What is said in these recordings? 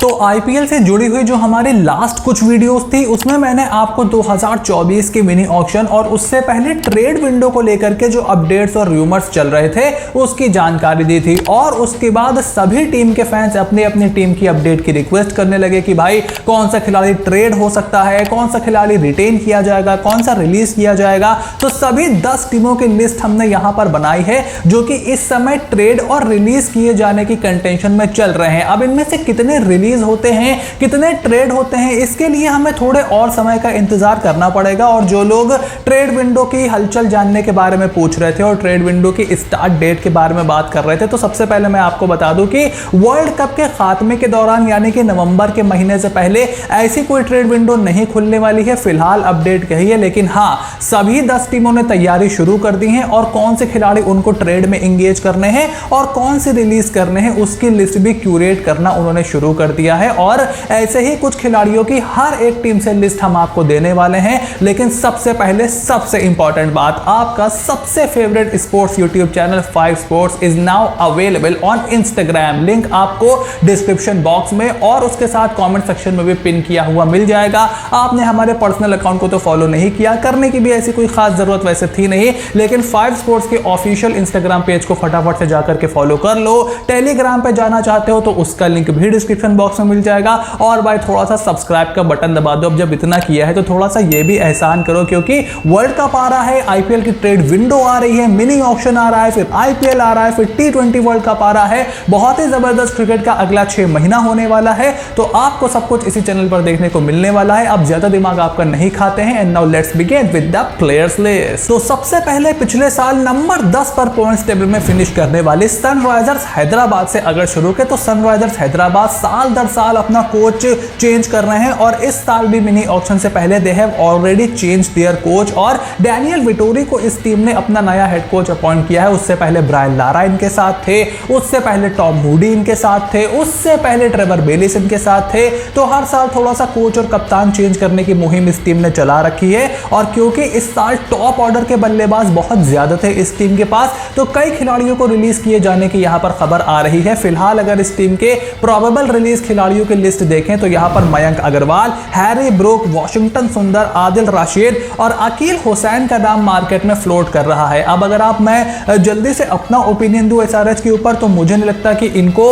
तो आईपीएल से जुड़ी हुई जो हमारी लास्ट कुछ वीडियोस थी उसमें मैंने आपको 2024 के मिनी ऑक्शन और उससे पहले ट्रेड विंडो को लेकर के जो अपडेट्स और रूमर्स चल रहे थे उसकी जानकारी दी थी। और उसके बाद सभी टीम के फैंस अपनी अपनी टीम की अपडेट की रिक्वेस्ट करने लगे कि भाई कौन सा खिलाड़ी ट्रेड हो सकता है, कौन सा खिलाड़ी रिटेन किया जाएगा, कौन सा रिलीज किया जाएगा। तो सभी 10 टीमों की लिस्ट हमने यहां पर बनाई है जो कि इस समय ट्रेड और रिलीज किए जाने की कंटेंशन में चल रहे हैं। अब इनमें से कितने रिलीज होते हैं, कितने ट्रेड होते हैं, इसके लिए हमें थोड़े और समय का इंतजार करना पड़ेगा। और जो लोग ट्रेड विंडो की हलचल जानने के बारे में पूछ रहे थे और ट्रेड विंडो की स्टार्ट डेट के बारे में बात कर रहे थे, तो सबसे पहले मैं आपको बता दूं कि वर्ल्ड कप के खात्मे के दौरान यानी कि नवंबर के महीने से पहले ऐसी कोई ट्रेड विंडो नहीं खुलने वाली है, फिलहाल अपडेट कही है। लेकिन हां, सभी 10 टीमों ने तैयारी शुरू कर दी है और कौन से खिलाड़ी उनको ट्रेड में एंगेज करने हैं और कौन से रिलीज करने हैं उसकी लिस्ट भी क्यूरेट करना उन्होंने शुरू कर दिया है। और ऐसे ही कुछ खिलाड़ियों की हर एक टीम से लिस्ट हम आपको देने वाले हैं। लेकिन सबसे पहले सबसे इंपॉर्टेंट बात, आपका सबसे favourite sports YouTube channel 5 sports is now available on Instagram. Link आपको डिस्क्रिप्शन बॉक्स में और उसके साथ कमेंट सेक्शन में भी पिन किया हुआ मिल जाएगा। आपने हमारे पर्सनल अकाउंट को तो फॉलो नहीं किया, करने की भी ऐसी कोई खास जरूरत वैसे थी नहीं, लेकिन 5 स्पोर्ट्स के ऑफिशियल इंस्टाग्राम पेज को फटाफट से जाकर के फॉलो कर लो। टेलीग्राम पे जाना चाहते हो तो उसका लिंक भी डिस्क्रिप्शन बॉक्स में मिल जाएगा। और भाई थोड़ा सा सब्सक्राइब का बटन दबा दो। अब जब इतना किया है तो थोड़ा सा ये भी एहसान करो, क्योंकि वर्ल्ड कप आ रहा है, आईपीएल की ट्रेड विंडो आ रही है, मिनी ऑक्शन आ रहा है, फिर आईपीएल आ रहा है, फिर T20 वर्ल्ड कप आ रहा है। बहुत ही जबरदस्त क्रिकेट का अगला 6 महीना होने वाला है, तो आपको सब कुछ इसी चैनल पर देखने को मिलने वाला है। अब ज्यादा दिमाग आपका नहीं खाते हैं। And now let's begin with the players list. तो सबसे पहले पिछले साल नंबर 10 पर पॉइंट्स टेबल में फिनिश करने वाली सनराइजर्स हैदराबाद से अगर शुरू करें तो सनराइजर्स हैदराबाद साल दर साल अपना कोच चेंज कर रहे हैं और इस साल भी मिनी ऑक्शन से पहले they have already change their coach और डैनियल विटोरी को इस टीम ने अपना नया हेड कोच अपॉइंट किया है। उससे पहले ब्रायन लारा इनके साथ थे, उससे पहले टॉम मूडी इनके साथ थे, उससे पहले ट्रेवर बेलिस इनके साथ थे। तो हर साल थोड़ा सा कोच और कप्तान चेंज करने की मुहिम इस टीम ने चला रखी है। और क्योंकि इस साल टॉप ऑर्डर के बल्लेबाज बहुत ज्यादा थे इस टीम के पास, तो कई खिलाड़ियों को रिलीज किए जाने की यहां पर खबर आ रही है। फिलहाल अगर इस टीम के प्रोबेबल रिलीज खिलाड़ियों की लिस्ट देखें तो यहां पर Mayank Agarwal, Harry Brook, Washington Sundar, Adil Rashid और अकील हुसैन का नाम मार्केट में फ्लोट कर रहा है। अब अगर मैं जल्दी से अपना ओपिनियन दूं एसआरएच के ऊपर, तो मुझे नहीं लगता कि इनको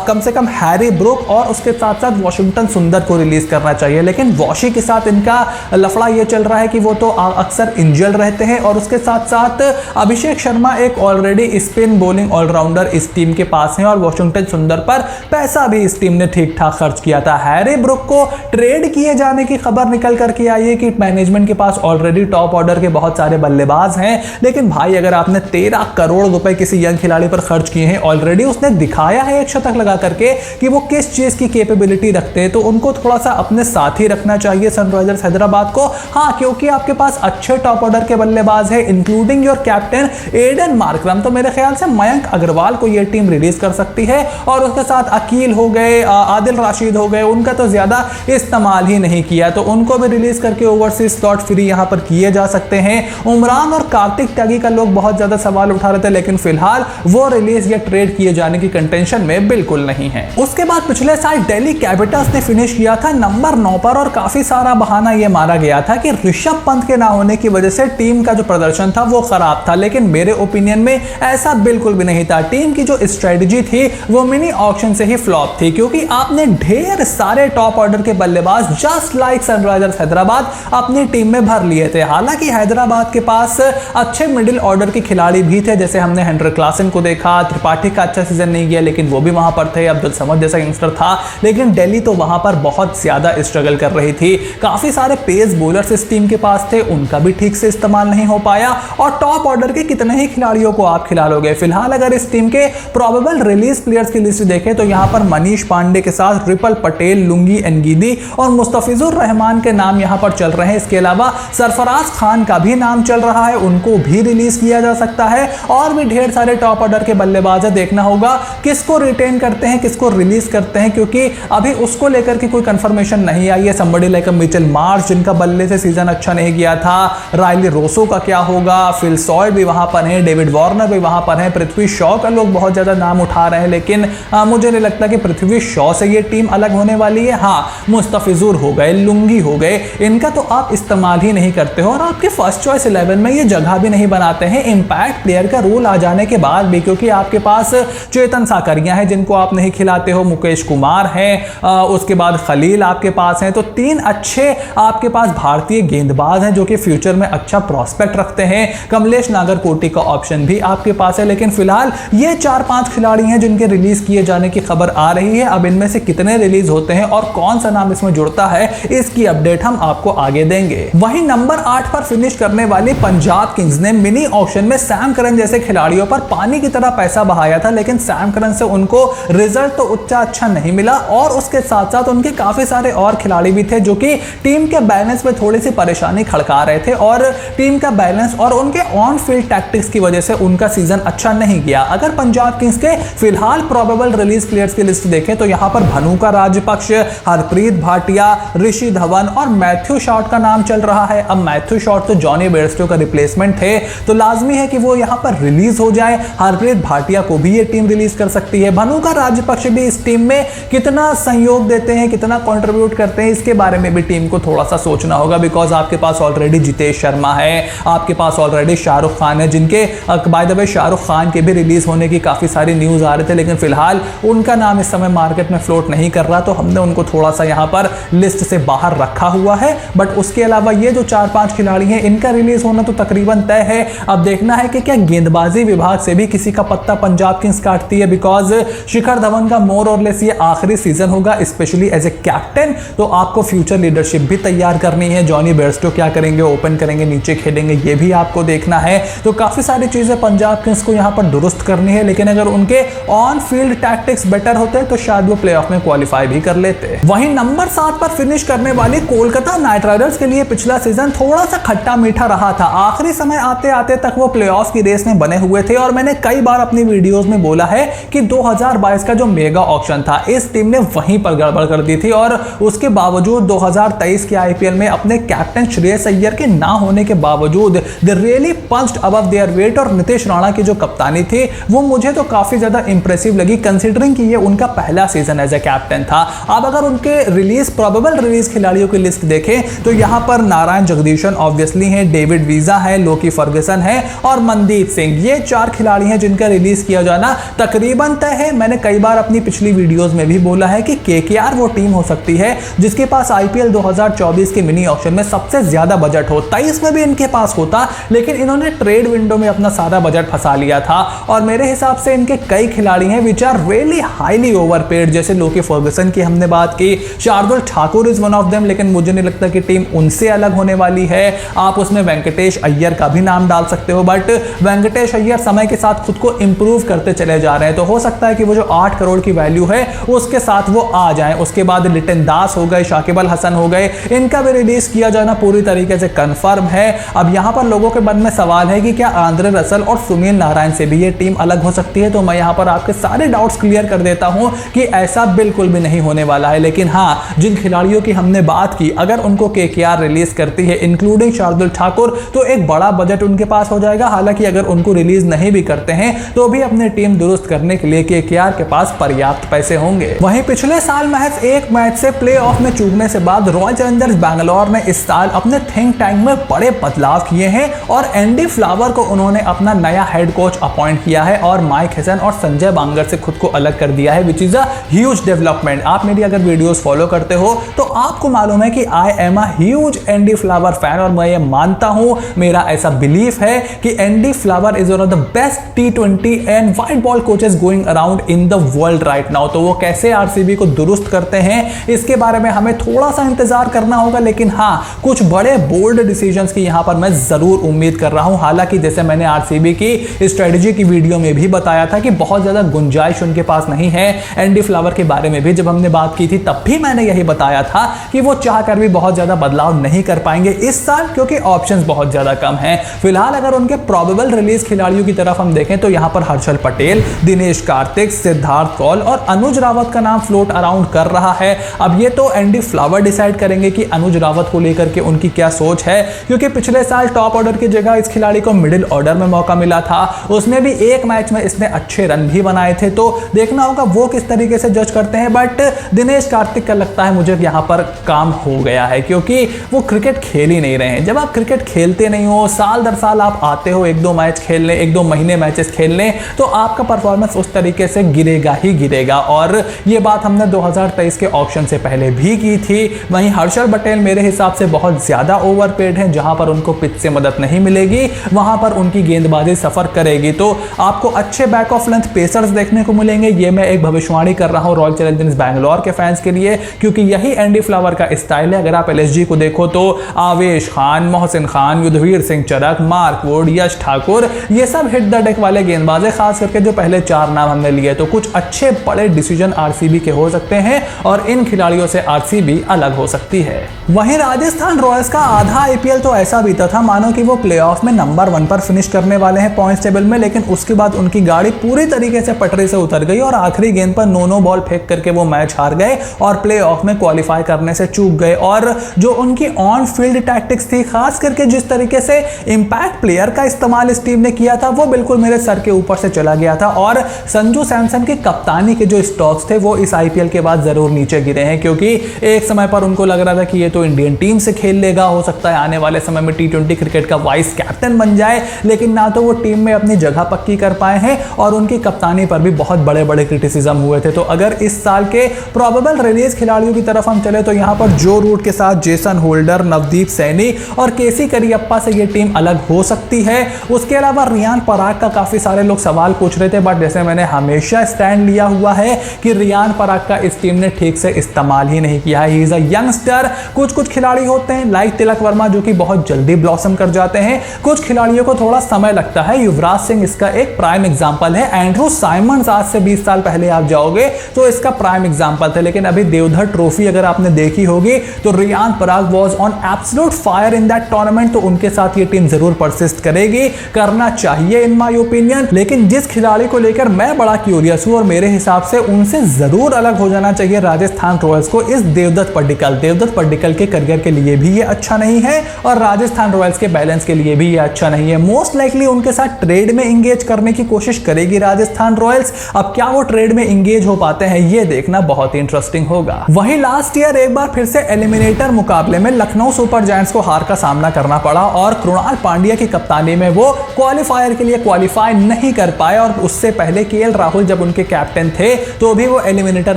कम से कम हैरी ब्रूक और उसके साथ साथ वाशिंगटन सुंदर को रिलीज करना चाहिए। लेकिन वॉशी के साथ इनका लफड़ा यह चल रहा है कि वो तो अक्सर इंजर्ड रहते हैं और उसके साथ साथ अभिषेक शर्मा एक ऑलरेडी स्पिन बॉलिंग ऑलराउंडर इस टीम के पास है और वाशिंगटन सुंदर पर पैसा भी इस टीम ने ठीक ठाक खर्च किया था। हैरी ब्रूक को ट्रेड किए जाने की खबर निकल करके आई है कि मैनेजमेंट के पास ऑलरेडी टॉप ऑर्डर के बहुत सारे बल्लेबाज हैं। लेकिन भाई अगर आपने 13 करोड़ रुपए किसी यंग खिलाड़ी पर खर्च किए हैं, ऑलरेडी उसने दिखाया है एक शतक लगा करके कि वो किस चीज की कैपेबिलिटी रखते हैं, तो उनको थोड़ा सा अपने साथ ही रखना चाहिए सनराइजर्स हैदराबाद को। हाँ, क्योंकि आपके पास अच्छे टॉप ऑर्डर के बल्लेबाज है including your captain Aiden Markram. तो मेरे ख्याल से मयंक अग्रवाल को यह टीम रिलीज कर सकती है और उसके साथ अकील हो गए, आदिल रशीद हो गए, उनका तो ज्यादा इस्तेमाल ही नहीं किया, तो उनको भी रिलीज करके ओवरसीज स्लॉट फ्री यहां पर किए जा सकते हैं। उमरान और कार्तिक त्यागी का लोग बहुत ज्यादा सवाल उठा रहे थे, लेकिन फिलहाल वो रिलीज या ट्रेड किए जाने की कंटेंशन में बिल्कुल नहीं है। उसके बाद पिछले साल दिल्ली कैपिटल्स ने फिनिश किया था नंबर 9 पर और काफी सारा बहाना यह मारा गया था कि ऋषभ पंत के ना होने की वजह से टीम का जो प्रदर्शन था वो खराब था। लेकिन मेरे ओपिनियन में ऐसा बिल्कुल भी नहीं था। टीम की जो स्ट्रेटजी थी वो मिनी ऑक्शन से ही फ्लॉप थी, क्योंकि आपने ढेर सारे टॉप ऑर्डर के बल्लेबाज जस्ट लाइक सनराइजर्स हैदराबाद अपनी टीम में भर लिए थे। हालांकि हैदराबाद के पास अच्छे मिडिल ऑर्डर के खिलाड़ी भी थे, जैसे हमने हेनरी क्लासन को देखा, त्रिपाठी का अच्छा सीजन नहीं गया लेकिन वो भी वहां पर थे, अब्दुल समद जैसा यंगस्टर था। लेकिन दिल्ली तो वहां पर बहुत ज्यादा स्ट्रगल कर रही थी। काफी सारे पेस बॉलर्स इस टीम के पास थे, उनका भी ठीक से इस्तेमाल नहीं हो पाया और टॉप ऑर्डर के कितने ही खिलाड़ियों को आप खिला लोगे। फिलहाल अगर इस टीम के प्रोबेबल रिलीज प्लेयर्स की लिस्ट देखें तो यहां पर मनीष पांडे के साथ रिपल पटेल, लुंगी एनगीदी और मुस्तफिजुर रहमान के नाम यहां पर चल रहे हैं। इसके अलावा सरफराज खान का भी नाम चल रहा है, उनको भी रिलीज किया जा सकता है। और भी ढेर सारे टॉप ऑर्डर के बल्लेबाज है, देखना होगा किसको रिटेन करते हैं, किसको रिलीज करते हैं, क्योंकि अभी उसको लेकर के कोई कंफर्मेशन नहीं आई है। समबडी लाइक मिचेल मार्श जिनका बल्ले से सीजन अच्छा नहीं गया था, रायली रोसो का क्या होगा, फिल सॉल्ट भी वहां पर है, डेविड वार्नर भी वहां पर है, पृथ्वी शॉ का लोग बहुत ज्यादा नाम उठा रहे हैं, लेकिन मुझे नहीं लगता कि पृथ्वी शॉ से ये टीम अलग होने वाली है। हाँ, मुस्तफिजुर हो गए, लुंगी हो गए, इनका तो आप इस्तेमाल ही नहीं करते हो और आपके फर्स्ट चॉइस 11 में ये जगह भी नहीं बनाते हैं इंपैक्ट प्लेयर का रूल आ जाने के बाद भी, क्योंकि आपके पास चेतन साकरिया है जिनको आप नहीं खिलाते हो, मुकेश कुमार हैं, उसके बाद खलील आपके पास हैं। तो 3 अच्छे आपके पास भारतीय गेंदबाज हैं जो कि फ्यूचर में अच्छा प्रॉस्पेक्ट रखते हैं। कमलेश नागरकोटी का ऑप्शन भी आपके पास है, लेकिन फिलहाल ये 4-5 खिलाड़ी हैं जिनके रिलीज किए जाने की खबर आ रही है। अब इनमें से कितने रिलीज होते हैं और कौन सा नाम इसमें जुड़ता है, इसकी अपडेट हम आपको आगे देंगे। वहीं नंबर 8 पर फिनिश करने वाली पंजाब किंग्स ने मिनी ऑक्शन में सैम करन जैसे खिलाड़ियों पर पानी की तरह पैसा बहाया था, लेकिन सैम करन से उनको रिजल्ट तो उतना अच्छा नहीं मिला और उसके साथ साथ उनके काफी सारे और खिलाड़ी भी थे जो कि टीम के बैलेंस में थोड़ी सी परेशानी खड़का रहे थे और टीम का बैलेंस और उनके ऑन फील्ड टैक्टिक्स की वजह से उनका सीजन अच्छा नहीं गया। अगर पंजाब किंग्स के फिलहाल प्रोबेबल रिलीज प्लेयर्स की लिस्ट देखें तो यहां पर भनुका राजपक्ष, हरप्रीत भाटिया, ऋषि धवन और मैथ्यू शॉट का नाम चल रहा है। अब मैथ्यू शॉट तो जॉनी बेयरस्टो का रिप्लेसमेंट थे, तो लाजमी है कि वो यहां पर रिलीज हो जाए। हरप्रीत भाटिया को भी ये टीम रिलीज कर सकती है। भनुका राजपक्ष भी इस टीम में कितना सहयोग देते हैं, कितना कंट्रीब्यूट करते हैं, इसके बारे में भी टीम को थोड़ा सा सोचना होगा, बिकॉज आपके पास ऑलरेडी जितेश शर्मा है, आपके पास ऑलरेडी शाहरुख खान है, जिनके by the way Shahrukh Khan के भी रिलीज होने की काफी सारी न्यूज आ रहे थे, लेकिन फिलहाल उनका नाम इस समय मार्केट में फ्लोट नहीं कर रहा, तो हमने उनको थोड़ा सा यहां पर लिस्ट से बाहर रखा हुआ है। बट उसके अलावा ये जो 4-5 खिलाड़ी हैं इनका रिलीज होना तो तकरीबन तय है। अब देखना है कि क्या गेंदबाजी विभाग से भी किसी का पत्ता पंजाब किंग्स काटती है, बिकॉज शिखर धवन का मोर और लेस ये आखिरी सीजन होगा स्पेशली एज ए कैप्टन, तो आपको फ्यूचर लीडरशिप भी तैयार करनी है। जॉनी बेयरस्टो क्या करेंगे, ओपन करेंगे, नीचे खेलेंगे, ये भी आपको देखना है। तो काफी सारी चीजें पंजाब किंग्स को यहां पर दुरुस्त करनी है, लेकिन अगर उनके ऑन फील्ड टैक्टिक्स बेटर होते तो शायद वो प्लेऑफ में क्वालिफाई भी कर लेते। वहीं नंबर 7 पर फिनिश करने वाली कोलकाता नाइट राइडर्स के लिए पिछला सीजन थोड़ा सा खट्टा मीठा रहा था। आखिरी समय आते आते तक वो प्लेऑफ की रेस में बने हुए थे और मैंने कई बार अपनी वीडियोस में बोला है कि 2022 का जो मेगा ऑक्शन था इस टीम ने वहीं पर गड़बड़ कर दी थी और उसके बावजूद 2023 के आईपीएल में अपने कैप्टन श्रेयस अय्यर के ना होने के बावजूद they really punched above their weight और नीतीश राणा की जो कप्तानी थी वो मुझे तो काफी ज्यादा इंप्रेसिव लगी, कंसीडरिंग कि ये उनका पहला सीजन एज ए कैप्टन था। अब अगर उनके रिलीज प्रोबेबल रिलीज खिलाड़ियों की लिस्ट देखें तो यहां पर नारायण जगदीशन ऑब्वियसली हैं, डेविड वीजा है, लोकी फर्गुसन है और मनदीप सिंह, ये 4 खिलाड़ी हैं जिनका रिलीज किया जाना तकरीबन तय है। मैंने कई बार अपनी पिछली वीडियोस में भी बोला है कि केकेआर वो टीम हो सकती है जिसके पास आईपीएल 2024 के मिनी ऑक्शन में सबसे ज्यादा बजट हो। 23 में भी इनके पास होता, लेकिन इन्होंने ट्रेड विंडो में अपना सारा बजट फंसा लिया था और मेरे हिसाब से इनके कई खिलाड़ी हैं which are really highly overpaid, जैसे लोकी फर्गुसन की हमने बात की, Shardul Thakur is one of them, लेकिन मुझे नहीं लगता कि टीम उनसे अलग होने वाली है। आप उसमें वेंकटेश अय्यर का भी नाम डाल सकते हो, बट वेंकटेश अय्यर समय के साथ खुद को इंप्रूव करते चले जा रहे हैं, तो हो सकता है कि वो जो 8 करोड़ की वैल्यू है उसके साथ वो आ जाए। उसके बाद लिटन दास हो गए, शाकिब अल हसन हो गए, इनका भी रिलीज किया जाना पूरी तरीके से कंफर्म है। अब यहां पर लोगों के मन में सवाल है कि क्या आंद्रे रसल और सुनील नारायण से भी ये टीम अलग हो सकती है, तो मैं यहां पर आपके सारे डाउट्स क्लियर कर देता हूं कि ऐसा बिल्कुल भी नहीं होने वाला है। लेकिन हाँ, जिन खिलाड़ियों की हमने बात की अगर उनको केकेआर रिलीज करती है इंक्लूडिंग शार्दुल ठाकुर, तो एक बड़ा बजट उनके पास हो जाएगा। हालांकि अगर उनको रिलीज नहीं भी करते हैं तो भी अपनी टीम दुरुस्त करने के लिए केकेआर के पास पर्याप्त पैसे होंगे। वहीं पिछले साल महज एक मैच से प्लेऑफ में चूकने से बाद रॉयल चैलेंजर्स बैंगलोर ने इस साल अपने थिंक टैंक में बड़े बदलाव किए हैं और एंडी फ्लावर को उन्होंने अपना नया हेड कोच अपॉइंट किया है और माइक हेसन और संजय बांगर से खुद को अलग कर दिया है, which is a huge development. आप मेरी अगर वीडियोस फॉलो करते हो तो आपको मालूम है कि I am a huge Andy flower fan और मैं ये मानता हूं, मेरा ऐसा बिलीफ है कि Andy flower is one of the best T20 and white ball coaches going around in the world right now. तो वो कैसे आरसीबी को दुरुस्त करते हैं इसके बारे में हमें थोड़ा सा इंतजार करना होगा, लेकिन हाँ, कुछ बड़े बोल्ड डिसीजंस की यहां पर मैं जरूर उम्मीद कर रहा हूं। हालांकि जैसे मैंने आरसीबी की स्ट्रेटेजी की वीडियो में भी बताया था कि बहुत ज्यादा गुंजाइश उनके पास नहीं है। एंडी फ्लावर के बारे में भी जब हमने बात की थी तब भी मैंने यही बताया था कि वो चाहकर भी बहुत ज्यादा बदलाव नहीं कर पाएंगे इस साल, क्योंकि ऑप्शंस बहुत ज्यादा कम हैं। फिलहाल अगर उनके प्रोबेबल रिलीज खिलाड़ियों की तरफ हम देखें तो यहां पर हर्षल पटेल, दिनेश कार्तिक, सिद्धार्थ कौल और अनुज रावत का नाम फ्लोट अराउंड कर रहा है। अब ये तो एंडी फ्लावर डिसाइड करेंगे कि अनुज रावत को लेकर के उनकी क्या सोच है, क्योंकि पिछले साल टॉप ऑर्डर की जगह इस खिलाड़ी को मिडिल ऑर्डर में मौका मिला था, उसमें भी एक मैच में इसने अच्छे रन भी बनाए थे। तो देखना होगा वो किस तरीके से जज जज करते हैं, बट दिनेश कार्तिक का लगता है मुझे यहाँ पर काम हो गया है, क्योंकि वो क्रिकेट खेल ही नहीं रहे हैं। जब आप क्रिकेट खेलते नहीं हो, साल दर साल आप आते हो 1-2 मैच खेलने, 1-2 महीने मैचेस खेलने, तो आपका परफॉर्मेंस उस तरीके से गिरेगा ही गिरेगा। और ये बात हमने 2023 के ऑक्शन से पहले भी की थी। वहीं हर्षल पटेल मेरे हिसाब से बहुत ज्यादा ओवरपेड हैं, जहां पर उनको पिच से मदद नहीं मिलेगी वहां पर उनकी गेंदबाजी सफर करेगी। तो आपको अच्छे बैक ऑफ लेंथ पेसर्स देखने को मिलेंगे। ये मैं एक भविष्यवाणी कर रहा हूं रॉयल चैलेंजर्स बैंगलोर के फैंस के लिए, क्योंकि यही एंडी फ्लावर का स्टाइल है। अगर आप एलएसजी को देखो तो आवेश खान, मोहसिन खान, युद्धवीर सिंह चरक, मार्क वुड, यश ठाकुर, ये सब हिट द डेक वाले गेंदबाज है, खास करके जो पहले 4 नाम हमने लिए। तो कुछ अच्छे बड़े डिसीजन आरसीबी के हो सकते हैं और इन खिलाड़ियों से आरसीबी अलग हो सकती है। वहीं राजस्थान रॉयल्स का आधा आईपीएल तो ऐसा बीता था मानो कि वो प्लेऑफ में नंबर 1 पर फिनिश करने वाले हैं पॉइंट्स टेबल में, लेकिन उसके बाद उनकी गाड़ी पूरी तरीके से पटरी से उतर गई और आखिरी गेंद पर 9 बॉल फेंक करके वो मैच हार गए और प्लेऑफ में क्वालिफाई करने से चूक गए। और जो उनकी ऑन फील्ड टैक्टिक्स थी, खास करके जिस तरीके से इंपैक्ट प्लेयर का इस्तेमाल इस टीम ने किया था, वो बिल्कुल मेरे सर के ऊपर से चला गया था। और संजू सैमसन की कप्तानी के जो स्टॉक्स थे वो इस आईपीएल के बाद जरूर नीचे गिरे हैं, क्योंकि एक समय पर उनको लग रहा था कि ये तो इंडियन टीम से खेल लेगा, हो सकता है आने वाले समय में T20 क्रिकेट का वाइस कैप्टन बन जाए, लेकिन ना तो वो टीम में अपनी जगह पक्की कर पाए हैं और उनकी कप्तानी पर भी बहुत बड़े बड़े क्रिटिसिज्म हुए थे। तो अगर इस साल के प्रोबेबल रिलीज खिलाड़ियों की तरफ हम चले तो यहाँ पर जो रूट के साथ जेसन होल्डर, नवदीप सैनी और केसी करियप्पा से ये टीम अलग हो सकती है। उसके अलावा रियान पराग का काफी सारे लोग सवाल पूछ रहे थे, बट जैसे मैंने हमेशा स्टैंड लिया हुआ है कि रियान पराग का इस टीम ने ठीक से इस्तेमाल ही नहीं किया है। He is a youngster. कुछ खिलाड़ी होते हैं लाइक तिलक वर्मा जो कि बहुत जल्दी ब्लॉसम कर जाते हैं, कुछ खिलाड़ियों को थोड़ा समय लगता है। युवराज सिंह इसका एक प्राइम एग्जांपल है। एंड्रू साइमंड्स आज से 20 साल पहले आप जाओगे तो इसका प्राइम एग्जांपल थे, लेकिन अभी देवधर ट्रॉफी अगर आपने देखी होगी तो Riyan Parag was on absolute fire in that tournament. तो उनके साथ ये टीम जरूर परसिस्ट करेगी, करना चाहिए इन माय ओपिनियन। लेकिन जिस खिलाड़ी को लेकर मैं बड़ा क्यूरियस हूं और मेरे हिसाब से उनसे जरूर अलग हो जाना चाहिए राजस्थान रॉयल्स को, इस देवदत्त पड्डीकल के करियर के लिए भी ये अच्छा नहीं है और राजस्थान रॉयल्स के बैलेंस के लिए भी ये अच्छा नहीं है। मोस्ट लाइकली उनके साथ ट्रेड में इंगेज करने की कोशिश करेगी राजस्थान रॉयल्स। अब क्या वो ट्रेड में इंगेज हो पाते हैं ये देखना बहुत ही इंटरेस्टिंग होगा। वहीं लास्ट ईयर एक बार फिर से एलिमिनेटर मुकाबले में लखनऊ सुपर जायंट्स को हार का सामना करना पड़ा और कृणाल पांड्या की कप्तानी में वो क्वालिफायर के लिए क्वालिफाई नहीं कर पाए। और उससे पहले केएल राहुल जब उनके कैप्टन थे तो भी वो एलिमिनेटर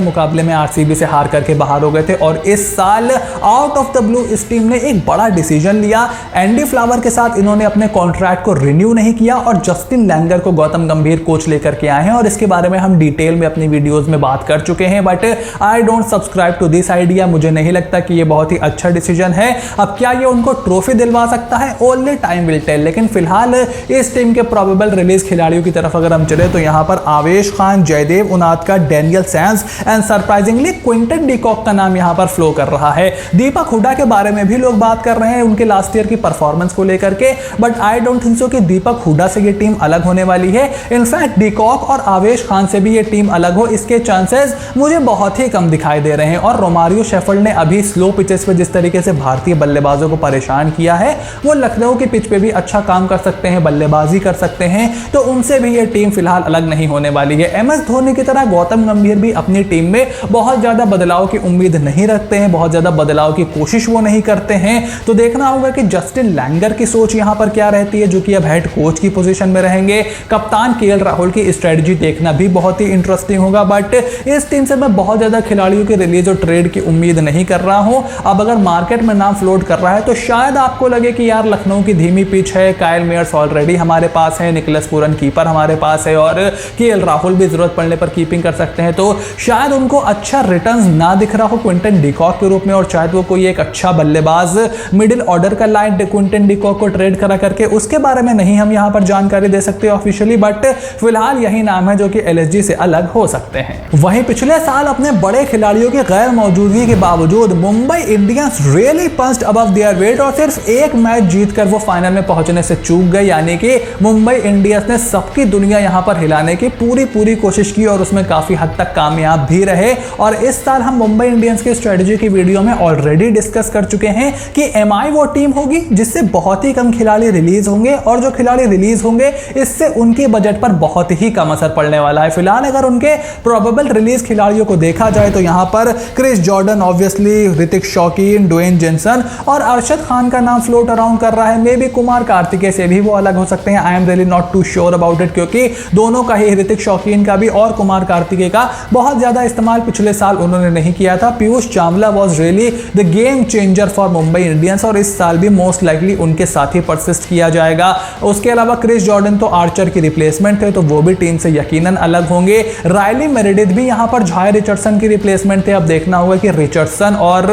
मुकाबले में आरसीबी से हार करके बाहर हो गए थे। और इस साल आउट ऑफ द ब्लू इस टीम ने एक बड़ा डिसीजन लिया। एंडी फ्लावर के साथ इन्होंने अपने कॉन्ट्रैक्ट को रिन्यू नहीं किया और जस्टिन लैंगर को गौतम गंभीर कोच लेकर के आए हैं और इसके बारे में हम डिटेल में अपनी वीडियोस में बात कर चुके हैं। But I don't subscribe to this idea. मुझे नहीं लगता कि ये बहुत ही अच्छा डिसीजन है। अब क्या ये उनको ट्रॉफी दिलवा सकता है? Only time will tell. लेकिन फिलहाल इस टीम के प्रोबेबल रिलीज खिलाड़ियों की तरफ अगर हम चले तो यहां पर Avesh Khan, Jaydev Unadkat, Daniel Sams and surprisingly Quinton de Kock का नाम यहां पर फ्लो कर रहा है। दीपक हुड्डा के बारे में भी लोग बात कर रहे हैं उनके लास्ट ईयर की परफॉर्मेंस को लेकर के, but I don't think so कि दीपक हुड्डा से ये टीम अलग होने वाली है। इनफैक्ट डिकॉक और आवेश खान से भी ये टीम अलग हो इसके चांसेस मुझे बहुत ही कम दिखाई दे रहे हैं। और रोमारियो शेफर्ड ने अभी स्लो पिचेस पे जिस तरीके से भारतीय बल्लेबाजों को परेशान किया है, वो लखनऊ की पिच पे भी अच्छा काम कर सकते हैं, बल्लेबाजी कर सकते हैं। तो उनसे भी ये टीम फिलहाल अलग नहीं होने वाली है। एमएस धोनी की तरह गौतम गंभीर भी अपनी टीम में बहुत ज्यादा बदलाव की उम्मीद नहीं रखते हैं, बहुत ज्यादा बदलाव की कोशिश वो नहीं करते हैं। तो देखना होगा कि जस्टिन लैंगर की सोच यहां पर क्या रहती है, जो कि अब हेड कोच की पोजीशन में रहेंगे। कप्तान केएल राहुल की स्ट्रेटजी देखना भी बहुत ही इंटरेस्टिंग होगा। बट इस टीम से मैं बहुत ज्यादा खिलाड़ियों के रिलीज और ट्रेड की उम्मीद नहीं कर रहा हूं। अब अगर मार्केट में नाम फ्लोट कर रहा है तो शायद आपको लगे कि यार लखनऊ की धीमी पिच है, कायल मेयर्स ऑलरेडी हमारे पास है, निकोलस पूरन कीपर हमारे पास है और केएल राहुल भी जरूरत पड़ने पर कीपिंग कर सकते हैं। तो शायद उनको अच्छा रिटर्न्स ना दिख रहा हो क्विंटन डिकॉक के रूप में और शायद वो कोई एक अच्छा बल्लेबाज मिडिल ऑर्डर का लाइन क्विंटन डिकॉक को ट्रेड करा करके, उसके बारे में नहीं हम यहां पर जानकारी दे सकते ऑफिशियली। बट फिलहाल यही नाम है जो कि एलएसजी से अलग हो सकते हैं। वहीं पिछले साल अपने बड़े खिलाड़ियों की गैर मौजूदगी के बावजूद Mumbai Indians really punched above their weight और सिर्फ एक मैच जीतकर वो फाइनल में पहुंचने से चूक गए। यानी कि मुंबई इंडियंस ने सबकी दुनिया यहां पर हिलाने की पूरी कोशिश की और उसमें काफी हद तक कामयाब भी रहे। और इस साल हम मुंबई इंडियंस की स्ट्रेटजी की वीडियो में ऑलरेडी डिस्कस कर चुके हैं कि एमआई वो टीम होगी जिससे बहुत ही कम खिलाड़ी रिलीज होंगे और जो खिलाड़ी रिलीज होंगे इससे उनके बजट पर बहुत ही कम असर पड़ने वाला है। फिलहाल अगर उनके प्रोबेबल रिलीज खिलाड़ियों को देखा जाए तो यहाँ पर क्रिस जॉर्डन, ऑब्वियसली ऋतिक शौकीन, ड्वेन जेंसन और अरशद खान का नाम फ्लोट अराउंड कर रहा है। मे बी कुमार कार्तिकेय से भी वो अलग हो सकते हैं। I am really not too sure about it, क्योंकि दोनों का ही, ऋतिक शौकीन का भी और कुमार कार्तिकेय का बहुत ज्यादा इस्तेमाल पिछले साल उन्होंने नहीं किया था। Piyush Chawla was really the game changer for Mumbai Indians और इस साल भी मोस्ट लाइकली उनके साथ ही परसिस्ट किया जाएगा। उसके अलावा क्रिस जॉर्डन तो आर्चर की रिप्लेसमेंट थे, तो वो भी टीम से यकीनन अलग होंगे। रायली मेरेडिथ भी यहां पर झाय रिचर्डसन की रिप्लेसमेंट थे। अब देखना होगा कि रिचर्डसन और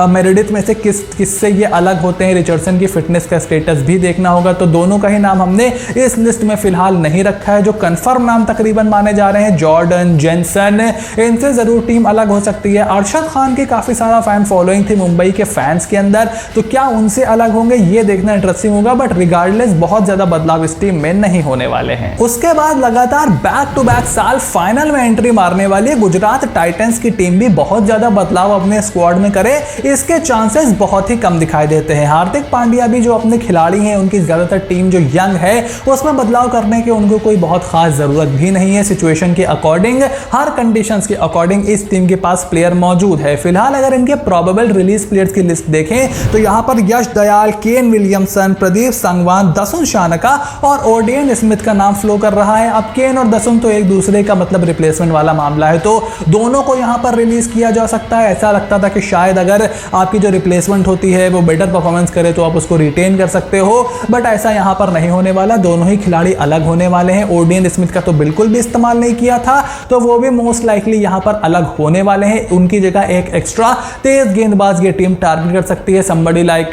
मेरेडिथ में से किससे ये अलग होते हैं। रिचर्डसन की फिटनेस का स्टेटस भी देखना होगा। तो दोनों का ही नाम हमने इस लिस्ट में फिलहाल नहीं रखा है। जो कंफर्म नाम तकरीबन माने जा रहे हैं जॉर्डन, जेंसन, इनसे जरूर टीम अलग हो सकती है। अरशद खान की काफी सारा फैन फॉलोइंग थी मुंबई के फैंस के अंदर, तो क्या उनसे अलग होंगे ये देखना इंटरेस्टिंग होगा। बट रिगार्डलेस बहुत ज्यादा बदलाव इस टीम में नहीं होने वाले हैं। उसके बाद लगातार बैक टू बैक साल फाइनल में एंट्री मारने वाली गुजरात टाइटंस की टीम भी बहुत ज्यादा बदलाव अपने स्क्वाड में करे, इसके चांसेस बहुत ही कम दिखाई देते हैं। हार्दिक पांड्या भी जो अपने खिलाड़ी हैं, उनकी ज्यादातर टीम जो यंग है उसमें बदलाव करने के उनको कोई बहुत खास जरूरत भी नहीं है। सिचुएशन के अकॉर्डिंग, हर कंडीशंस के अकॉर्डिंग इस टीम के पास प्लेयर मौजूद है। फिलहाल अगर इनके प्रोबेबल रिलीज प्लेयर्स की लिस्ट देखें तो यहां पर यश दयाल, केन विलियमसन, प्रदीप संगवान, दसुन शानका और ओडियन स्मिथ का नाम फ्लो कर रहा है। अब केन और दसुन तो एक दूसरे का मतलब रिप्लेसमेंट वाला मामला है, तो दोनों को यहां पर रिलीज किया जा सकता है। ऐसा लगता था कि शायद अगर आपकी जो रिप्लेसमेंट होती है वो बेटर परफॉर्मेंस करे तो आप उसको रिटेन कर सकते हो, बट ऐसा यहां पर नहीं होने वाला। दोनों ही खिलाड़ी अलग होने वाले हैं। ओडियन स्मिथ का तो बिल्कुल भी इस्तेमाल नहीं किया था, तो वो भी मोस्ट लाइकली यहां पर अलग होने वाले हैं। उनकी जगह एक एक्स्ट्रा तेज गेंदबाज ये टीम टारगेट कर सकती है। Somebody like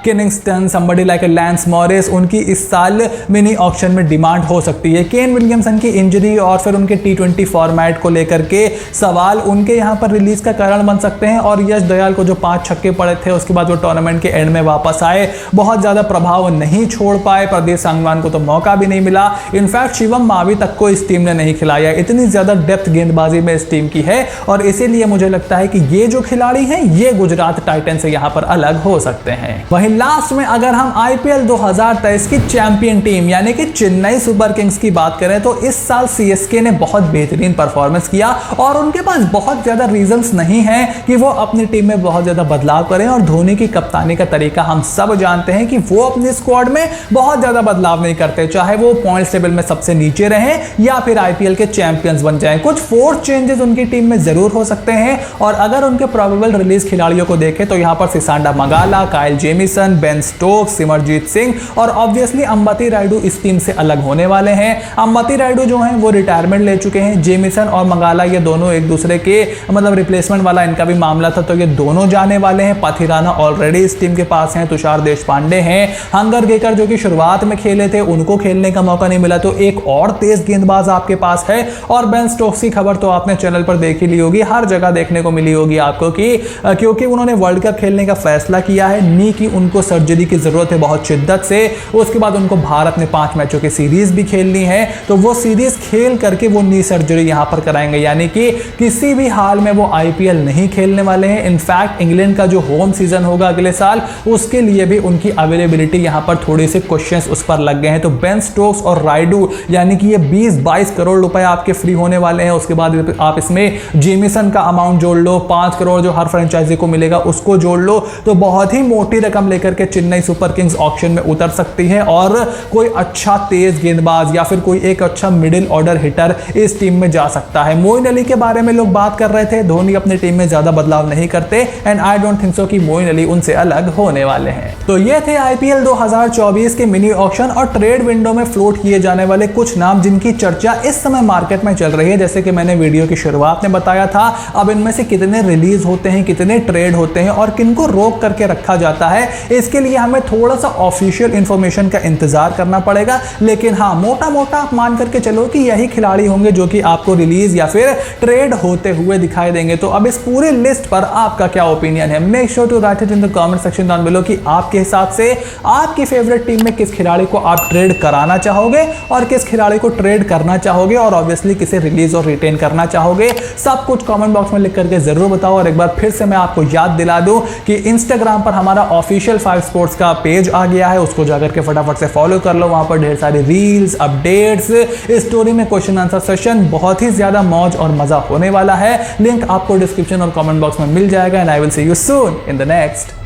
Kingston, somebody like lens Morris, उनकी इस साल मिनी ऑक्शन में डिमांड हो सकती है। केन विलियमसन की इंजरी और फिर उनके T20 फॉर्मेट को लेकर के सवाल उनके यहां पर रिलीज का कारण बन सकते हैं। और यश दयाल को जो 5 छक्के पड़े थे उसके बाद वो टूर्नामेंट के एंड में वापस आए, बहुत ज्यादा प्रभाव नहीं छोड़ पाए। प्रदीप संगवान को तो मौका भी नहीं मिला। इनफैक्ट शिवम मावी तक को इस टीम ने नहीं खिलाया। इतनी ज्यादा डेप्थ गेंदबाजी में इस टीम की है और इसीलिए मुझे लगता है कि ये जो खिलाड़ी हैं ये गुजरात टाइटन से यहां पर अलग हो सकते हैं। वहीं लास्ट में अगर हम IPL 2023 की चैंपियन टीम यानी कि चेन्नई सुपर किंग्स की बात करें तो इस साल CSK ने बहुत बेहतरीन परफॉर्मेंस किया और उनके पास बहुत ज्यादा रीजंस नहीं है कि वो अपनी टीम में बहुत ज्यादा बदलाव करें। और धोनी की कप्तानी का तरीका हम सब जानते हैं कि वो अपने स्क्वाड में बहुत ज्यादा बदलाव नहीं करते, चाहे वो पॉइंट्स टेबल में सबसे नीचे रहें या फिर IPL के चैंपियंस बन जाएं। कुछ फोर्स चेंजेस उनकी टीम में जरूर हो सकते हैं और अगर उनके प्रोबेबल रिलीज खिलाड़ियों को देखें तो यहां पर Sisanda मगाला, Kyle Jameson, Ben Stokes, Simarjeet Singh और ऑब्वियसली अंबती रायडू इस टीम से अलग होने वाले हैं। अंबती रायडू जो हैं वो रिटायरमेंट ले चुके हैं। जेमिसन और मंगाला ये दोनों एक दूसरे के मतलब रिप्लेसमेंट वाला इनका भी मामला था, तो ये दोनों जाने वाले हैं। पथिराना ऑलरेडी इस टीम के पास हैं। तुषार देशपांडे हैं। हंगर गेकर जो कि शुरुआत में खेले थे उनको खेलने का मौका नहीं मिला, तो एक और तेज गेंदबाज आपके पास है। और बेन स्टोक्स की खबर तो आपने चैनल पर देख ही ली होगी, हर जगह देखने को मिली होगी आपको कि क्योंकि उन्होंने वर्ल्ड कप खेलने का फैसला किया है। नी की उनको सर्जरी की जरूरत है बहुत शिद्दत से। उसके बाद उनको भारत में 5 मैचों की सीरीज भी खेलनी है, तो वो सीरीज खेल करके वो नी सर्जरी यहां पर कराएंगे, यानी कि किसी भी हाल में वो IPL नहीं खेलने वाले हैं। इनफैक्ट इंग्लैंड का जो होम सीजन होगा अगले साल उसके लिए भी उनकी अवेलेबिलिटी यहां पर थोड़े से क्वेश्चंस उस पर लग गए हैं। तो बेन स्टोक्स और रायडू यानी कि ये 20-22 करोड़ रुपए आपके फ्री होने वाले हैं। उसके बाद आप इसमें जेमिसन का अमाउंट जोड़ लो, 5 करोड़ जो हर फ्रेंचाइजी को मिलेगा उसको जोड़ लो, तो बहुत ही मोटी रकम लेकर के चेन्नई सुपर किंग्स ऑक्शन में उतर सकती है और कोई अच्छा तेज गेंदबाज या फिर कोई एक अच्छा मिडिल ऑर्डर हिटर इस टीम में जा सकता है। मोइन अली के बारे में लोग बात कर रहे थे, धोनी अपनी टीम में ज्यादा बदलाव नहीं करते and I don't think so कि मोइन अली उनसे अलग होने वाले हैं। तो ये थे IPL 2024 के मिनी ऑक्शन और ट्रेड विंडो में फ्लोट किए जाने वाले कुछ नाम जिनकी चर्चा इस समय मार्केट में चल रही है। जैसे कि मैंने वीडियो की शुरुआत में बताया था, अब इनमें से कितने रिलीज होते हैं, कितने ट्रेड होते हैं और किनको रोक करके रखा जाता है, इसके लिए हमें थोड़ा सा ऑफिशियल इंफॉर्मेशन का इंतजार करना पड़ेगा। लेकिन हाँ, मोटा मोटा आप मान करके चलो कि यही खिलाड़ी होंगे जो कि आपको रिलीज या फिर ट्रेड होते हुए दिखाई देंगे। तो अब इस पूरी लिस्ट पर आपका क्या ओपिनियन है? Make sure to write it in the comment section down below कि आपके हिसाब से आपकी फेवरेट टीम में किस खिलाड़ी को आप ट्रेड कराना चाहोगे और किस खिलाड़ी को ट्रेड करना चाहोगे और ऑब्वियसली किसे रिलीज और रिटेन करना चाहोगे। सब कुछ कमेंट बॉक्स में लिख करके जरूर बताओ। और एक बार फिर से मैं आपको याद दिला दूं कि इंस्टाग्राम पर हमारा ऑफिशियल 5 स्पोर्ट्स का पेज आ गया है, उसको जाकर के फटाफट से फॉलो कर लो। वहां पर ढेर सारी रील्स, अपडेट्स, स्टोरी में क्वेश्चन आंसर सेशन, बहुत ही ज्यादा मौज और मजा होने वाला है। लिंक आपको डिस्क्रिप्शन और कमेंट बॉक्स में मिल जाएगा and I will see you soon in the next